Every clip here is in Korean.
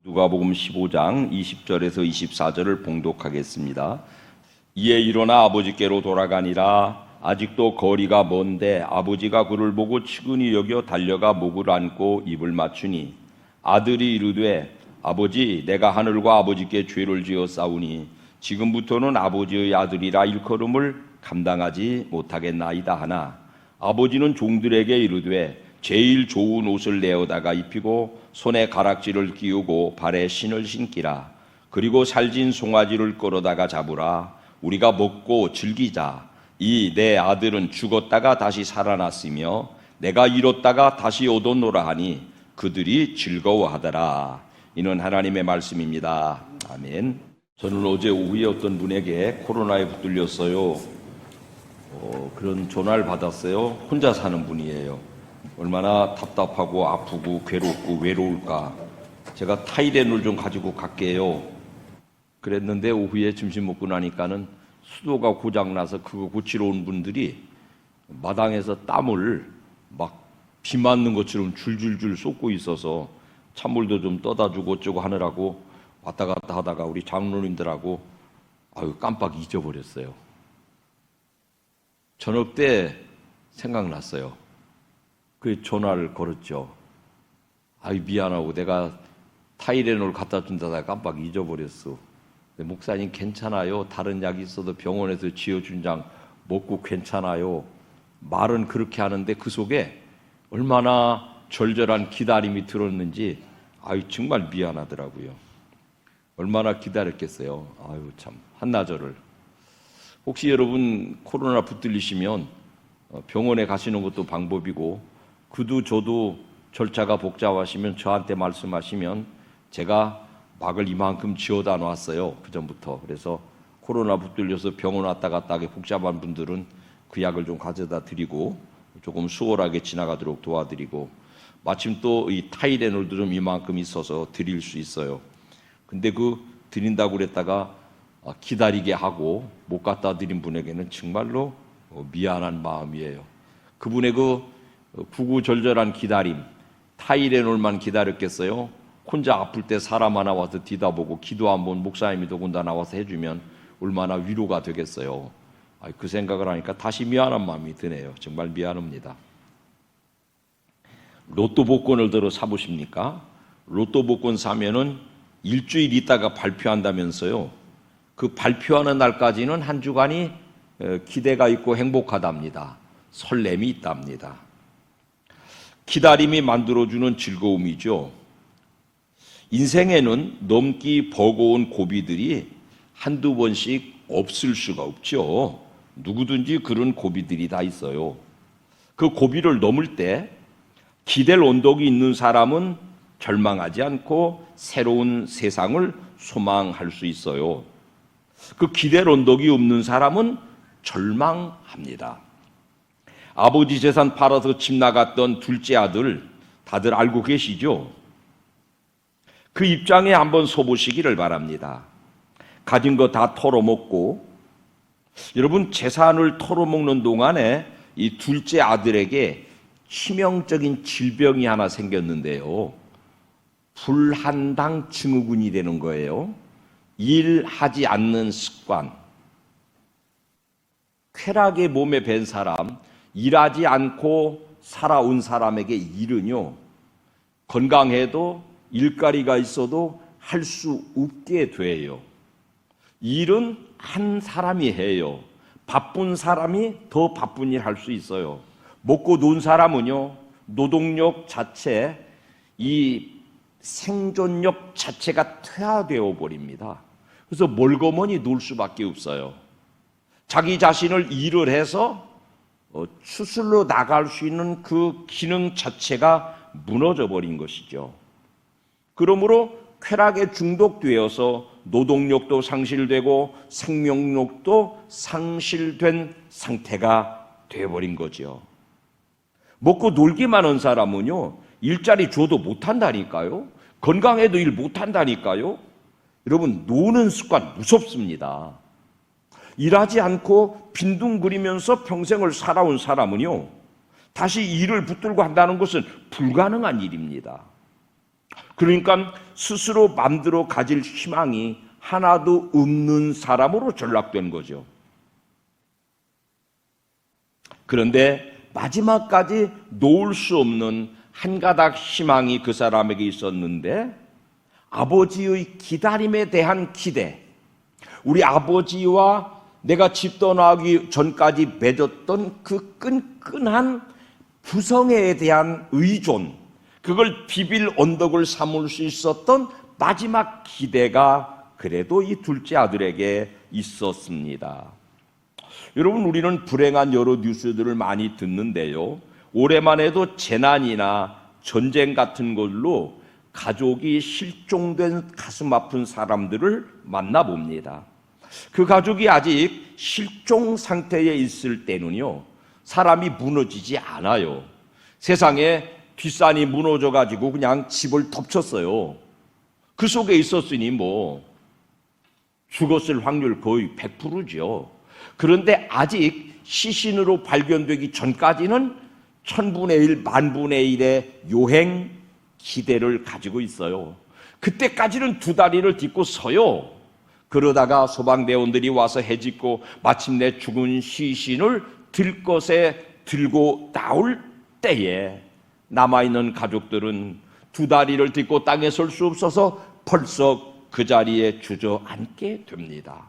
누가복음 15장 20절에서 24절을 봉독하겠습니다. 이에 일어나 아버지께로 돌아가니라. 아직도 거리가 먼데 아버지가 그를 보고 측은히 여겨 달려가 목을 안고 입을 맞추니 아들이 이르되 아버지, 내가 하늘과 아버지께 죄를 지었사오니 지금부터는 아버지의 아들이라 일컬음을 감당하지 못하겠나이다 하나, 아버지는 종들에게 이르되 제일 좋은 옷을 내어다가 입히고 손에 가락지를 끼우고 발에 신을 신기라. 그리고 살진 송아지를 끌어다가 잡으라. 우리가 먹고 즐기자. 이 내 아들은 죽었다가 다시 살아났으며 내가 잃었다가 다시 얻었노라 하니 그들이 즐거워하더라. 이는 하나님의 말씀입니다. 아멘. 저는 어제 오후에 어떤 분에게 코로나에 붙들렸어요. 그런 전화를 받았어요. 혼자 사는 분이에요. 얼마나 답답하고 아프고 괴롭고 외로울까. 제가 타이레놀 좀 가지고 갈게요. 그랬는데 오후에 점심 먹고 나니까는 수도가 고장나서 그거 고치러 온 분들이 마당에서 땀을 막 비 맞는 것처럼 줄줄줄 쏟고 있어서 찬물도 좀 떠다 주고 어쩌고 하느라고 왔다 갔다 하다가 우리 장로님들하고 깜빡 잊어버렸어요. 저녁 때 생각났어요. 그 전화를 걸었죠. 미안하고 내가 타이레놀 갖다 준다다 깜빡 잊어버렸어. 목사님 괜찮아요. 다른 약이 있어도 병원에서 지어준 장 먹고 괜찮아요. 말은 그렇게 하는데 그 속에 얼마나 절절한 기다림이 들었는지 정말 미안하더라고요. 얼마나 기다렸겠어요. 참 한나절을. 혹시 여러분 코로나 붙들리시면 병원에 가시는 것도 방법이고, 그도 저도 절차가 복잡하시면 저한테 말씀하시면 제가 막을 이만큼 지어다 놨어요. 그전부터. 그래서 코로나 붙들려서 병원 왔다 갔다 하게 복잡한 분들은 그 약을 좀 가져다 드리고 조금 수월하게 지나가도록 도와드리고, 마침 또 이 타이레놀도 좀 이만큼 있어서 드릴 수 있어요. 근데 그 드린다고 그랬다가 기다리게 하고 못 갖다 드린 분에게는 정말로 미안한 마음이에요. 그분의 그 구구절절한 기다림, 타이레놀만 기다렸겠어요? 혼자 아플 때 사람 하나 와서 뒤다보고 기도 한번 목사님이 더군다나 나와서 해주면 얼마나 위로가 되겠어요. 그 생각을 하니까 다시 미안한 마음이 드네요. 정말 미안합니다. 로또 복권을 들어 사보십니까? 로또 복권 사면은 일주일 있다가 발표한다면서요. 그 발표하는 날까지는 한 주간이 기대가 있고 행복하답니다. 설렘이 있답니다. 기다림이 만들어주는 즐거움이죠. 인생에는 넘기 버거운 고비들이 한두 번씩 없을 수가 없죠. 누구든지 그런 고비들이 다 있어요. 그 고비를 넘을 때 기댈 언덕이 있는 사람은 절망하지 않고 새로운 세상을 소망할 수 있어요. 그 기댈 언덕이 없는 사람은 절망합니다. 아버지 재산 팔아서 집 나갔던 둘째 아들 다들 알고 계시죠? 그 입장에 한번 서보시기를 바랍니다. 가진 거 다 털어먹고, 여러분 재산을 털어먹는 동안에 이 둘째 아들에게 치명적인 질병이 하나 생겼는데요. 불한당 증후군이 되는 거예요. 일하지 않는 습관. 쾌락의 몸에 밴 사람, 일하지 않고 살아온 사람에게 일은요, 건강해도 일거리가 있어도 할 수 없게 돼요. 일은 한 사람이 해요. 바쁜 사람이 더 바쁜 일 할 수 있어요. 먹고 논 사람은요, 노동력 자체, 이 생존력 자체가 퇴화되어 버립니다. 그래서 멀거머니 놀 수밖에 없어요. 자기 자신을 일을 해서 추슬러 나갈 수 있는 그 기능 자체가 무너져 버린 것이죠. 그러므로 쾌락에 중독되어서 노동력도 상실되고 생명력도 상실된 상태가 되어버린 거죠. 먹고 놀기만 한 사람은요, 일자리 줘도 못한다니까요. 건강해도 일 못한다니까요. 여러분, 노는 습관 무섭습니다. 일하지 않고 빈둥거리면서 평생을 살아온 사람은요, 다시 일을 붙들고 한다는 것은 불가능한 일입니다. 그러니까 스스로 만들어 가질 희망이 하나도 없는 사람으로 전락된 거죠. 그런데 마지막까지 놓을 수 없는 한 가닥 희망이 그 사람에게 있었는데, 아버지의 기다림에 대한 기대, 우리 아버지와 내가 집 떠나기 전까지 맺었던 그 끈끈한 부성애에 대한 의존, 그걸 비빌 언덕을 삼을 수 있었던 마지막 기대가 그래도 이 둘째 아들에게 있었습니다. 여러분, 우리는 불행한 여러 뉴스들을 많이 듣는데요, 올해만 해도 재난이나 전쟁 같은 걸로 가족이 실종된 가슴 아픈 사람들을 만나봅니다. 그 가족이 아직 실종 상태에 있을 때는요, 사람이 무너지지 않아요. 세상에 뒷산이 무너져가지고 그냥 집을 덮쳤어요. 그 속에 있었으니 뭐 죽었을 확률 거의 100%죠. 그런데 아직 시신으로 발견되기 전까지는 1000분의 1, 10,000분의 1의 요행 기대를 가지고 있어요. 그때까지는 두 다리를 딛고 서요. 그러다가 소방대원들이 와서 해짓고 마침내 죽은 시신을 들것에 들고 나올 때에 남아있는 가족들은 두 다리를 딛고 땅에 설 수 없어서 벌써 그 자리에 주저앉게 됩니다.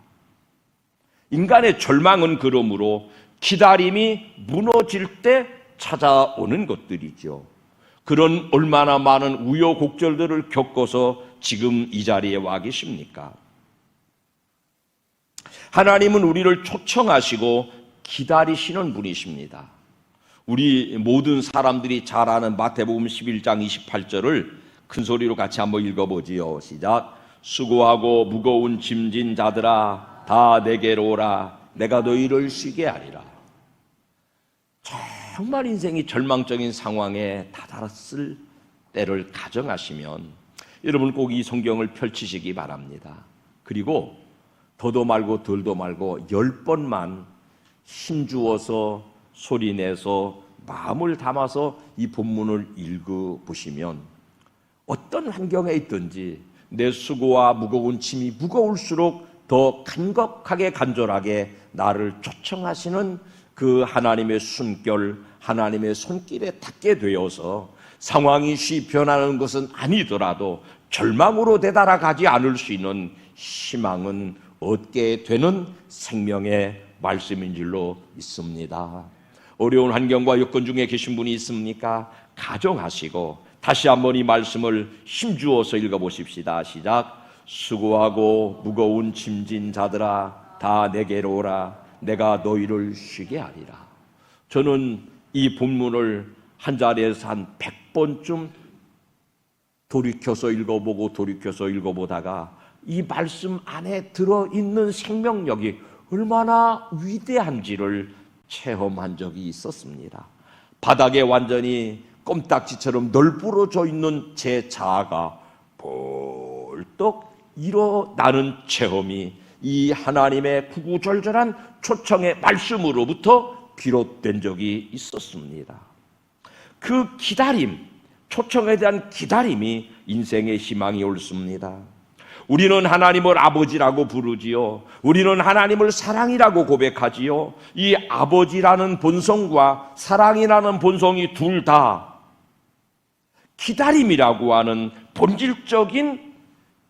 인간의 절망은 그러므로 기다림이 무너질 때 찾아오는 것들이죠. 그런 얼마나 많은 우여곡절들을 겪어서 지금 이 자리에 와 계십니까? 하나님은 우리를 초청하시고 기다리시는 분이십니다. 우리 모든 사람들이 잘 아는 마태복음 11장 28절을 큰 소리로 같이 한번 읽어보지요. 시작. 수고하고 무거운 짐진 자들아 다 내게로 오라. 내가 너희를 쉬게 하리라. 정말 인생이 절망적인 상황에 다다랐을 때를 가정하시면 여러분 꼭 이 성경을 펼치시기 바랍니다. 그리고 더도 말고 덜도 말고 10번만 힘주어서 소리내서 마음을 담아서 이 본문을 읽어보시면 어떤 환경에 있든지 내 수고와 무거운 짐이 무거울수록 더 간곡하게 간절하게 나를 초청하시는 그 하나님의 숨결, 하나님의 손길에 닿게 되어서 상황이 쉽게 변하는 것은 아니더라도 절망으로 되달아가지 않을 수 있는 희망은 얻게 되는 생명의 말씀인 줄로 믿습니다. 어려운 환경과 여건 중에 계신 분이 있습니까? 가정하시고 다시 한번 이 말씀을 힘주어서 읽어보십시다. 시작. 수고하고 무거운 짐진 자들아 다 내게로 오라. 내가 너희를 쉬게 하리라. 저는 이 본문을 한 자리에서 한 100번쯤 돌이켜서 읽어보다가 이 말씀 안에 들어있는 생명력이 얼마나 위대한지를 체험한 적이 있었습니다. 바닥에 완전히 껌딱지처럼 널브러져 있는 제 자아가 벌떡 일어나는 체험이 이 하나님의 구구절절한 초청의 말씀으로부터 비롯된 적이 있었습니다. 그 기다림, 초청에 대한 기다림이 인생의 희망이 옳습니다. 우리는 하나님을 아버지라고 부르지요. 우리는 하나님을 사랑이라고 고백하지요. 이 아버지라는 본성과 사랑이라는 본성이 둘 다 기다림이라고 하는 본질적인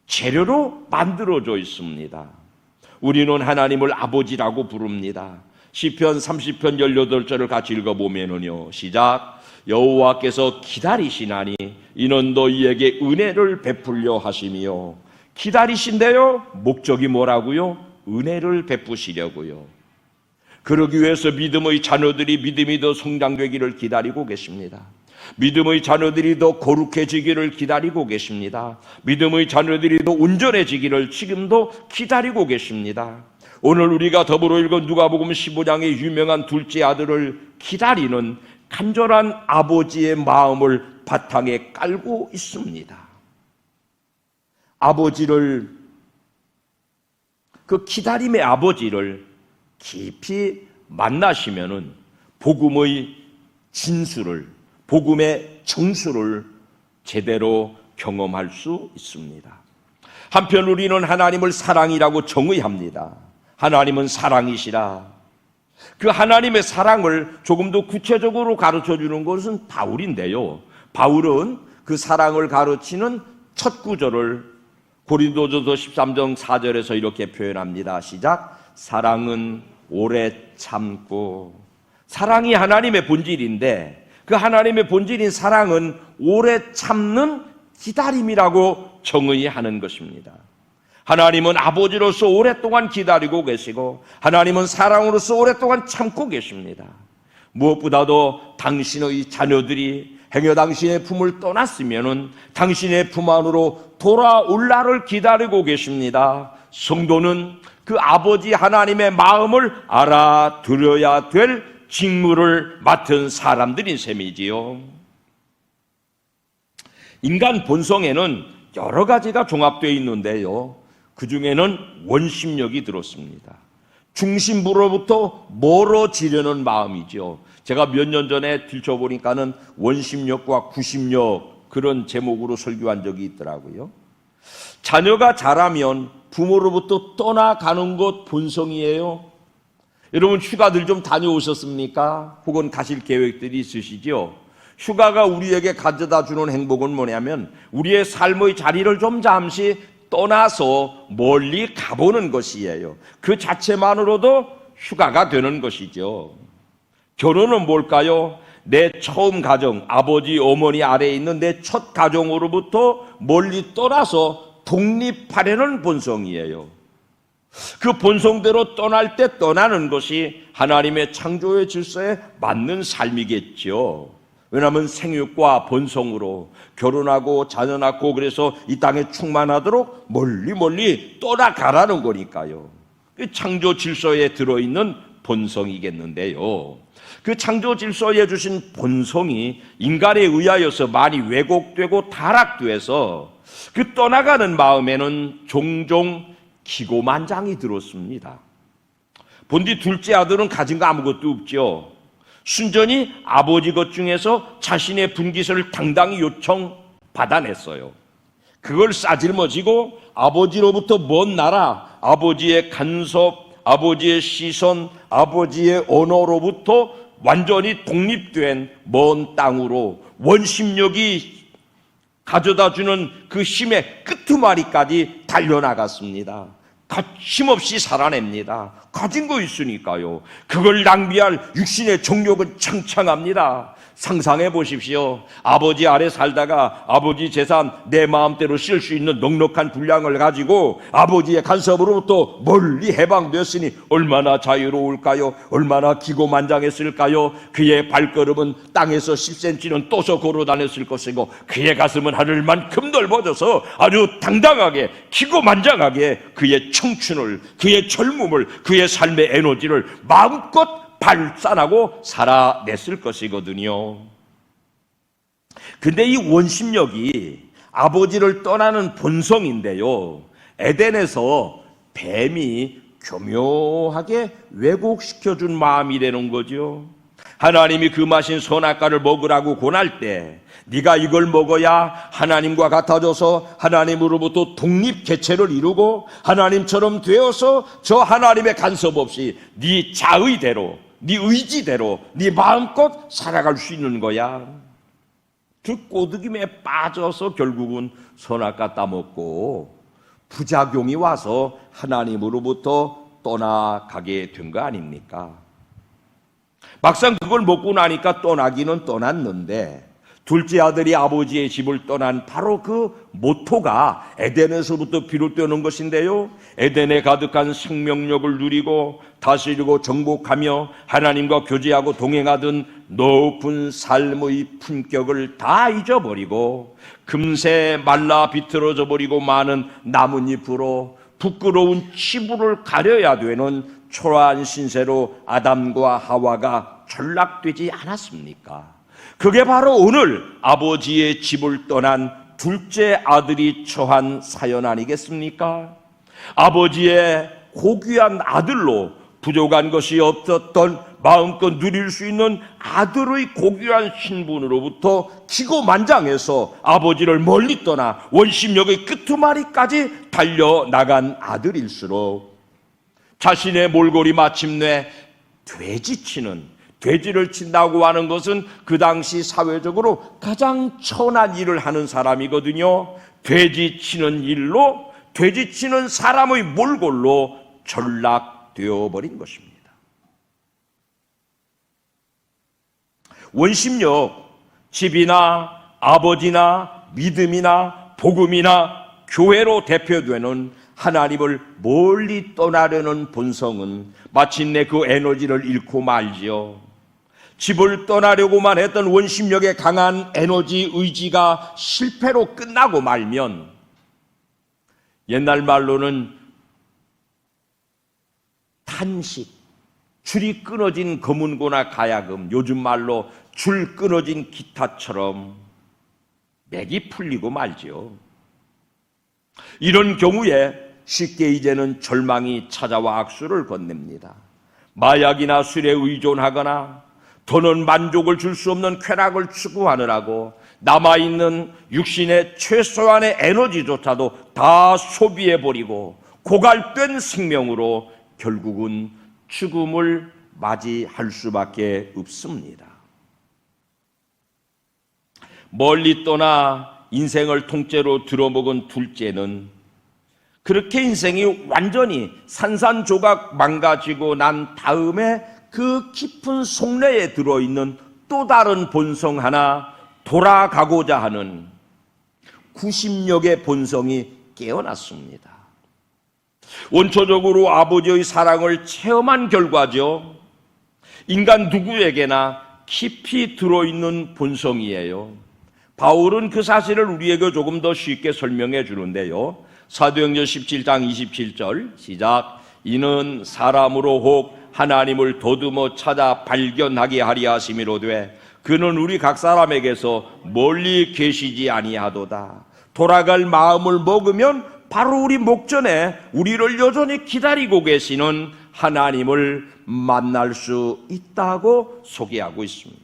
재료로 만들어져 있습니다. 우리는 하나님을 아버지라고 부릅니다. 시편 30편 18절을 같이 읽어보면요. 시작. 여호와께서 기다리시나니 이는 너희에게 은혜를 베풀려 하심이요. 기다리신대요. 목적이 뭐라고요? 은혜를 베푸시려고요. 그러기 위해서 믿음의 자녀들이 믿음이 더 성장되기를 기다리고 계십니다. 믿음의 자녀들이 더 거룩해지기를 기다리고 계십니다. 믿음의 자녀들이 더 온전해지기를 지금도 기다리고 계십니다. 오늘 우리가 더불어 읽은 누가복음 15장의 유명한 둘째 아들을 기다리는 간절한 아버지의 마음을 바탕에 깔고 있습니다. 아버지를 그 기다림의 아버지를 깊이 만나시면은 복음의 진수를, 복음의 정수를 제대로 경험할 수 있습니다. 한편 우리는 하나님을 사랑이라고 정의합니다. 하나님은 사랑이시라. 그 하나님의 사랑을 조금 더 구체적으로 가르쳐 주는 것은 바울인데요. 바울은 그 사랑을 가르치는 첫 구절을 고린도전서 13장 4절에서 이렇게 표현합니다. 시작. 사랑은 오래 참고. 사랑이 하나님의 본질인데 그 하나님의 본질인 사랑은 오래 참는 기다림이라고 정의하는 것입니다. 하나님은 아버지로서 오랫동안 기다리고 계시고 하나님은 사랑으로서 오랫동안 참고 계십니다. 무엇보다도 당신의 자녀들이 행여 당신의 품을 떠났으면은 당신의 품 안으로 돌아올 날을 기다리고 계십니다. 성도는 그 아버지 하나님의 마음을 알아들어야 될 직무를 맡은 사람들인 셈이지요. 인간 본성에는 여러 가지가 종합되어 있는데요. 그 중에는 원심력이 들었습니다. 중심부로부터 멀어지려는 마음이죠. 제가 몇 년 전에 들춰보니까는 원심력과 구심력 그런 제목으로 설교한 적이 있더라고요. 자녀가 자라면 부모로부터 떠나가는 것 본성이에요. 여러분 휴가들 좀 다녀오셨습니까? 혹은 가실 계획들이 있으시죠? 휴가가 우리에게 가져다 주는 행복은 뭐냐면 우리의 삶의 자리를 좀 잠시 떠나서 멀리 가보는 것이에요. 그 자체만으로도 휴가가 되는 것이죠. 결혼은 뭘까요? 내 처음 가정, 아버지, 어머니 아래에 있는 내 첫 가정으로부터 멀리 떠나서 독립하려는 본성이에요. 그 본성대로 떠날 때 떠나는 것이 하나님의 창조의 질서에 맞는 삶이겠죠. 왜냐하면 생육과 본성으로 결혼하고 자녀 낳고 그래서 이 땅에 충만하도록 멀리 떠나가라는 거니까요. 그 창조 질서에 들어있는 본성이겠는데요. 그 창조 질서에 주신 본성이 인간에 의하여서 많이 왜곡되고 타락돼서 그 떠나가는 마음에는 종종 기고만장이 들었습니다. 본디 둘째 아들은 가진 거 아무것도 없죠. 순전히 아버지 것 중에서 자신의 분깃을 당당히 요청받아냈어요. 그걸 싸질머지고 아버지로부터 먼 나라, 아버지의 간섭, 아버지의 시선, 아버지의 언어로부터 완전히 독립된 먼 땅으로 원심력이 가져다주는 그 힘의 끄트마리까지 달려나갔습니다. 거침없이 살아냅니다. 가진 거 있으니까요. 그걸 낭비할 육신의 정욕은 창창합니다. 상상해 보십시오. 아버지 아래 살다가 아버지 재산 내 마음대로 쓸 수 있는 넉넉한 분량을 가지고 아버지의 간섭으로부터 멀리 해방되었으니 얼마나 자유로울까요? 얼마나 기고만장했을까요? 그의 발걸음은 땅에서 10cm는 떠서 걸어 다녔을 것이고 그의 가슴은 하늘만큼 넓어져서 아주 당당하게 기고만장하게 그의 청춘을, 그의 젊음을, 그의 삶의 에너지를 마음껏 발산하고 살아냈을 것이거든요. 근데 이 원심력이 아버지를 떠나는 본성인데요. 에덴에서 뱀이 교묘하게 왜곡시켜준 마음이라는 거죠. 하나님이 금하신 선악과를 먹으라고 권할 때 네가 이걸 먹어야 하나님과 같아져서 하나님으로부터 독립 개체를 이루고 하나님처럼 되어서 저 하나님의 간섭 없이 네 자의대로, 네 의지대로, 네 마음껏 살아갈 수 있는 거야. 그 꼬드김에 빠져서 결국은 선악과 따먹고 부작용이 와서 하나님으로부터 떠나가게 된 거 아닙니까? 막상 그걸 먹고 나니까 떠나기는 떠났는데 둘째 아들이 아버지의 집을 떠난 바로 그 모토가 에덴에서부터 비롯되는 것인데요. 에덴에 가득한 생명력을 누리고 다스리고 정복하며 하나님과 교제하고 동행하던 높은 삶의 품격을 다 잊어버리고 금세 말라 비틀어져 버리고 많은 나뭇잎으로 부끄러운 치부를 가려야 되는 초라한 신세로 아담과 하와가 전락되지 않았습니까? 그게 바로 오늘 아버지의 집을 떠난 둘째 아들이 처한 사연 아니겠습니까? 아버지의 고귀한 아들로 부족한 것이 없었던 마음껏 누릴 수 있는 아들의 고귀한 신분으로부터 기고만장해서 아버지를 멀리 떠나 원심력의 끄트머리까지 달려나간 아들일수록 자신의 몰골이 마침내 돼지를 친다고 하는 것은 그 당시 사회적으로 가장 천한 일을 하는 사람이거든요. 돼지 치는 일로, 돼지 치는 사람의 몰골로 전락되어 버린 것입니다. 원심력, 집이나 아버지나 믿음이나 복음이나 교회로 대표되는 하나님을 멀리 떠나려는 본성은 마침내 그 에너지를 잃고 말지요. 집을 떠나려고만 했던 원심력의 강한 에너지, 의지가 실패로 끝나고 말면 옛날 말로는 탄식, 줄이 끊어진 검은고나 가야금, 요즘 말로 줄 끊어진 기타처럼 맥이 풀리고 말지요. 이런 경우에 쉽게 이제는 절망이 찾아와 악수를 건넵니다. 마약이나 술에 의존하거나 더는 만족을 줄 수 없는 쾌락을 추구하느라고 남아있는 육신의 최소한의 에너지조차도 다 소비해버리고 고갈된 생명으로 결국은 죽음을 맞이할 수밖에 없습니다. 멀리 떠나 인생을 통째로 들어먹은 둘째는 그렇게 인생이 완전히 산산조각 망가지고 난 다음에 그 깊은 속내에 들어있는 또 다른 본성 하나, 돌아가고자 하는 구심력의 본성이 깨어났습니다. 원초적으로 아버지의 사랑을 체험한 결과죠. 인간 누구에게나 깊이 들어있는 본성이에요. 바울은 그 사실을 우리에게 조금 더 쉽게 설명해 주는데요. 사도행전 17장 27절 시작. 이는 사람으로 혹 하나님을 더듬어 찾아 발견하게 하리 하심이로되 그는 우리 각 사람에게서 멀리 계시지 아니하도다. 돌아갈 마음을 먹으면 바로 우리 목전에 우리를 여전히 기다리고 계시는 하나님을 만날 수 있다고 소개하고 있습니다.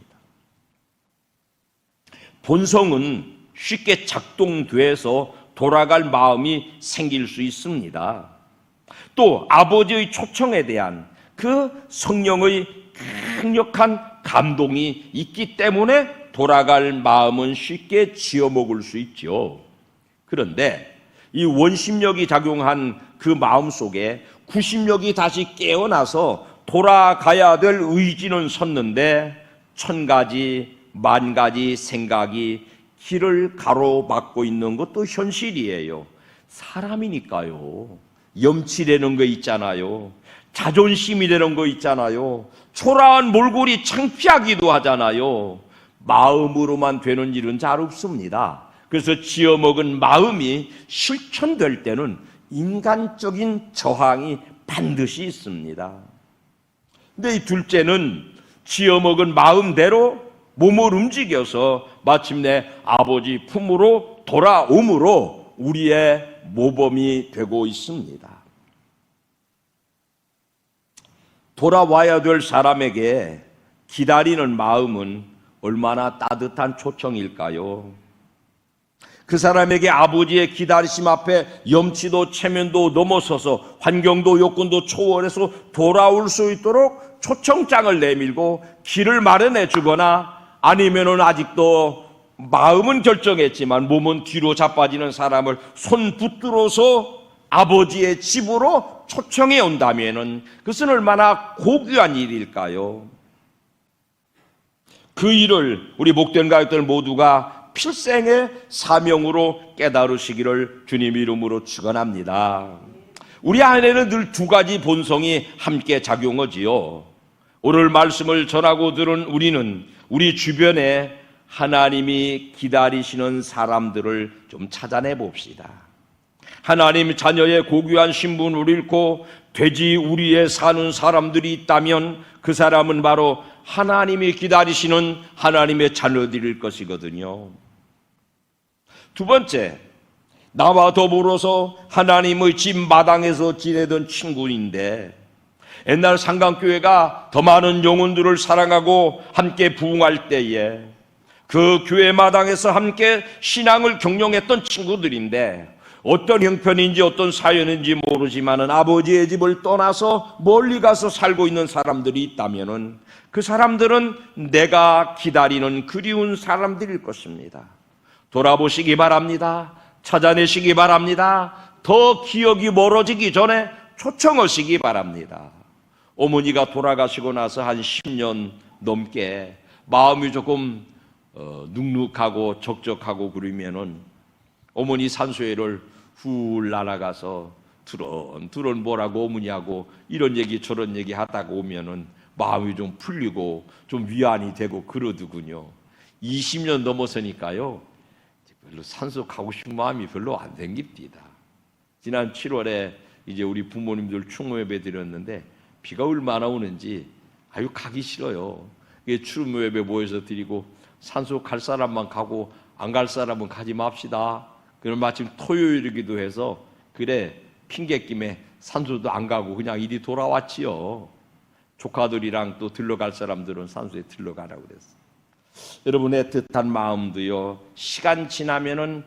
본성은 쉽게 작동돼서 돌아갈 마음이 생길 수 있습니다. 또 아버지의 초청에 대한 그 성령의 강력한 감동이 있기 때문에 돌아갈 마음은 쉽게 지어먹을 수 있죠. 그런데 이 원심력이 작용한 그 마음 속에 구심력이 다시 깨어나서 돌아가야 될 의지는 섰는데 1000가지, 10,000가지 생각이 길을 가로막고 있는 것도 현실이에요. 사람이니까요. 염치라는 거 있잖아요. 자존심이라는 거 있잖아요. 초라한 몰골이 창피하기도 하잖아요. 마음으로만 되는 일은 잘 없습니다. 그래서 지어먹은 마음이 실천될 때는 인간적인 저항이 반드시 있습니다. 근데 이 둘째는 지어먹은 마음대로 몸을 움직여서 마침내 아버지 품으로 돌아옴으로 우리의 모범이 되고 있습니다. 돌아와야 될 사람에게 기다리는 마음은 얼마나 따뜻한 초청일까요? 그 사람에게 아버지의 기다리심 앞에 염치도 체면도 넘어서서 환경도 요건도 초월해서 돌아올 수 있도록 초청장을 내밀고 길을 마련해 주거나 아니면은 아직도 마음은 결정했지만 몸은 뒤로 자빠지는 사람을 손 붙들어서 아버지의 집으로 초청해 온다면은 그것은 얼마나 고귀한 일일까요? 그 일을 우리 목된 가족들 모두가 필생의 사명으로 깨달으시기를 주님 이름으로 축원합니다. 우리 안에는 늘 두 가지 본성이 함께 작용하지요. 오늘 말씀을 전하고 들은 우리는 우리 주변에 하나님이 기다리시는 사람들을 좀 찾아내 봅시다. 하나님 자녀의 고귀한 신분을 잃고 돼지 우리에 사는 사람들이 있다면 그 사람은 바로 하나님이 기다리시는 하나님의 자녀들일 것이거든요. 두 번째, 나와 더불어서 하나님의 집 마당에서 지내던 친구인데 옛날 상강교회가 더 많은 영혼들을 사랑하고 함께 부흥할 때에 그 교회 마당에서 함께 신앙을 경영했던 친구들인데 어떤 형편인지 어떤 사연인지 모르지만은 아버지의 집을 떠나서 멀리 가서 살고 있는 사람들이 있다면은 그 사람들은 내가 기다리는 그리운 사람들일 것입니다. 돌아보시기 바랍니다. 찾아내시기 바랍니다. 더 기억이 멀어지기 전에 초청하시기 바랍니다. 어머니가 돌아가시고 나서 한 10년 넘게 마음이 조금 눅눅하고 적적하고 그러면은 어머니 산소회를 훌 날아가서 두런 뭐라고 어머니하고 이런 얘기 저런 얘기 하다가 오면은 마음이 좀 풀리고 좀 위안이 되고 그러더군요. 20년 넘어서니까요 별로 산소 가고 싶은 마음이 별로 안 생깁니다. 지난 7월에 이제 우리 부모님들 충무예배 드렸는데 비가 얼마나 오는지 아유 가기 싫어요. 추수예배 모여서 드리고 산소 갈 사람만 가고 안 갈 사람은 가지 맙시다. 그럼 마침 토요일이기도 해서 그래 핑계김에 산소도 안 가고 그냥 이리 돌아왔지요. 조카들이랑 또 들러갈 사람들은 산소에 들러가라고 그랬어요. 여러분 애틋한 마음도요 시간 지나면은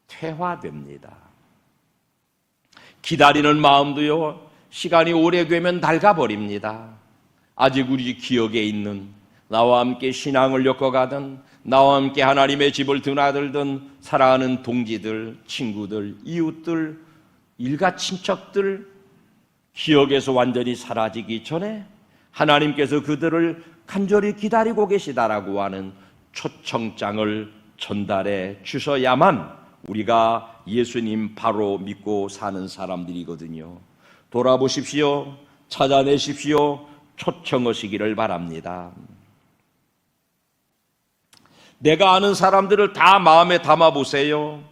퇴화됩니다. 기다리는 마음도요 시간이 오래되면 낡아버립니다. 아직 우리 기억에 있는 나와 함께 신앙을 엮어가던 나와 함께 하나님의 집을 드나들던 사랑하는 동지들, 친구들, 이웃들, 일가 친척들 기억에서 완전히 사라지기 전에 하나님께서 그들을 간절히 기다리고 계시다라고 하는 초청장을 전달해 주셔야만 우리가 예수님 바로 믿고 사는 사람들이거든요. 돌아보십시오. 찾아내십시오. 초청하시기를 바랍니다. 내가 아는 사람들을 다 마음에 담아보세요.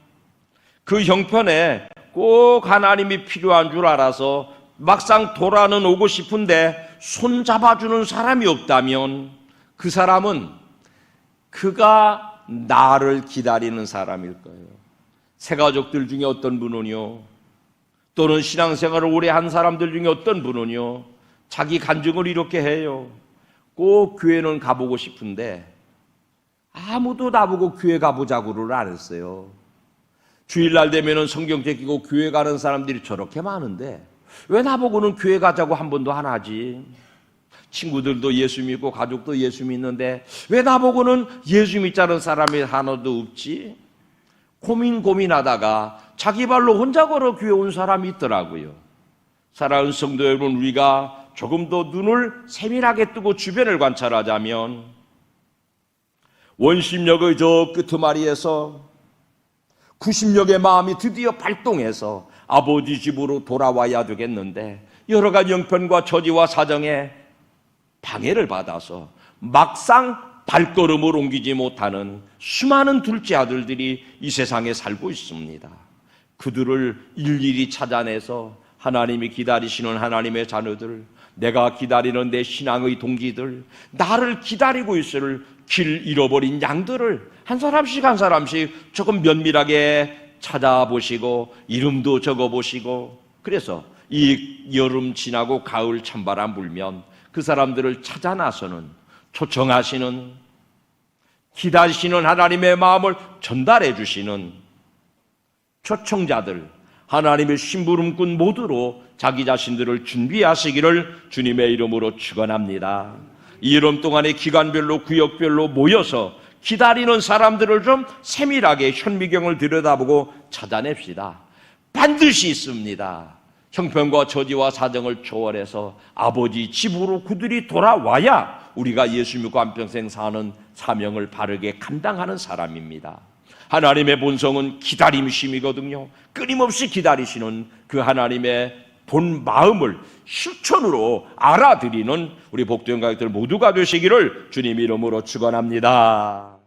그 형편에 꼭 하나님이 필요한 줄 알아서 막상 돌아는 오고 싶은데 손 잡아주는 사람이 없다면 그 사람은 그가 나를 기다리는 사람일 거예요. 새가족들 중에 어떤 분은요, 또는 신앙생활을 오래 한 사람들 중에 어떤 분은요, 자기 간증을 이렇게 해요. 꼭 교회는 가보고 싶은데 아무도 나보고 교회 가보자고를 안 했어요. 주일날 되면은 성경 제끼고 교회 가는 사람들이 저렇게 많은데 왜 나보고는 교회 가자고 한 번도 안 하지? 친구들도 예수 믿고 가족도 예수 믿는데 왜 나보고는 예수 믿자는 사람이 하나도 없지? 고민하다가 자기 발로 혼자 걸어 교회 온 사람이 있더라고요. 사랑하는 성도 여러분, 우리가 조금 더 눈을 세밀하게 뜨고 주변을 관찰하자면 원심역의 저 끄트마리에서 90역의 마음이 드디어 발동해서 아버지 집으로 돌아와야 되겠는데 여러 가지 형편과 처지와 사정에 방해를 받아서 막상 발걸음을 옮기지 못하는 수많은 둘째 아들들이 이 세상에 살고 있습니다. 그들을 일일이 찾아내서 하나님이 기다리시는 하나님의 자녀들, 내가 기다리는 내 신앙의 동지들, 나를 기다리고 있을 길 잃어버린 양들을 한 사람씩 한 사람씩 조금 면밀하게 찾아보시고 이름도 적어보시고, 그래서 이 여름 지나고 가을 찬바람 불면 그 사람들을 찾아 나서는, 초청하시는, 기다리시는 하나님의 마음을 전달해 주시는 초청자들, 하나님의 심부름꾼 모두로 자기 자신들을 준비하시기를 주님의 이름으로 축원합니다. 이 여름 동안에 기간별로 구역별로 모여서 기다리는 사람들을 좀 세밀하게 현미경을 들여다보고 찾아냅시다. 반드시 있습니다. 형편과 처지와 사정을 초월해서 아버지 집으로 그들이 돌아와야 우리가 예수 믿고 한평생 사는 사명을 바르게 감당하는 사람입니다. 하나님의 본성은 기다림심이거든요. 끊임없이 기다리시는 그 하나님의 본 마음을 실천으로 알아들이는 우리 복된 가족들 모두가 되시기를 주님 이름으로 축원합니다.